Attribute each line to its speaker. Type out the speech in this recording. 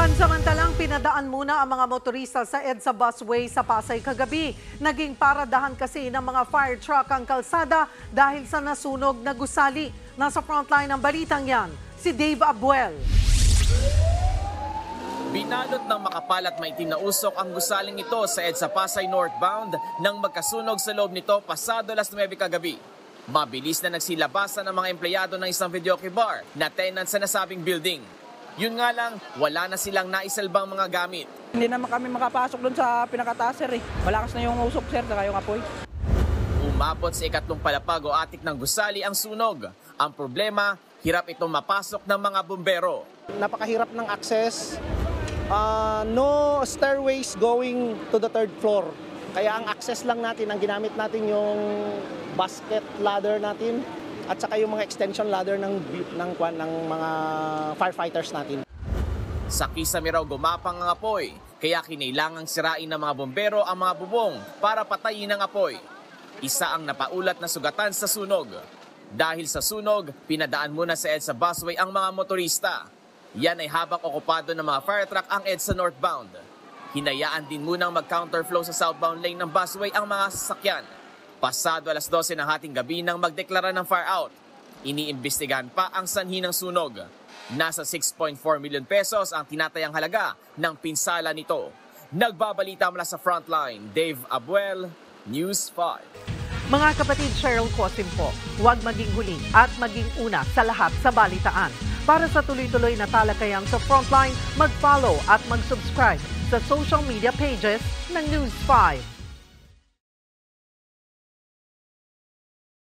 Speaker 1: Pansamantalang pinadaan muna ang mga motorista sa EDSA busway sa Pasay kagabi. Naging paradahan kasi ng mga fire truck ang kalsada dahil sa nasunog na gusali. Nasa frontline ng balitang yan, si Dave Abuel.
Speaker 2: Binalot ng makapal at maitim na usok ang gusaling ito sa EDSA Pasay northbound nang magkasunog sa loob nito pasado alas 9 kagabi. Mabilis na nagsilabasan ng mga empleyado ng isang videoke bar na tenant sa nasabing building. Yun nga lang, wala na silang naisalbang mga gamit.
Speaker 3: Hindi naman kami makapasok doon sa pinakataas, sir. Malakas na yung usok, sir, saka yung apoy.
Speaker 2: Umabot sa ikatlong palapag o atik ng gusali ang sunog. Ang problema, hirap itong mapasok ng mga bumbero.
Speaker 4: Napakahirap ng access. No stairways going to the third floor. Kaya ang access lang natin, ang ginamit natin yung basket ladder natin at saka yung mga extension ladder ng mga firefighters natin.
Speaker 2: Sa kisame raw gumapang ang apoy, kaya kinailangang sirain ng mga bombero ang mga bubong para patayin ang apoy. Isa ang napaulat na sugatan sa sunog. Dahil sa sunog, pinadaan muna sa EDSA busway ang mga motorista. Yan ay habang okupado ng mga fire truck ang EDSA northbound. Hinayaan din munang mag-counterflow sa southbound lane ng busway ang mga sasakyan. Pasado alas 12 ng hating gabi nang magdeklara ng fire out. Iniimbestigahan pa ang sanhi ng sunog. Nasa 6.4 million pesos ang tinatayang halaga ng pinsala nito. Nagbabalita mula sa frontline, Dave Abuel, News 5.
Speaker 1: Mga kapatid, Cheryl Cosim po, huwag maging huli at maging una sa lahat sa balitaan. Para sa tuloy-tuloy na talakayan sa frontline, mag-follow at mag-subscribe sa social media pages ng News 5.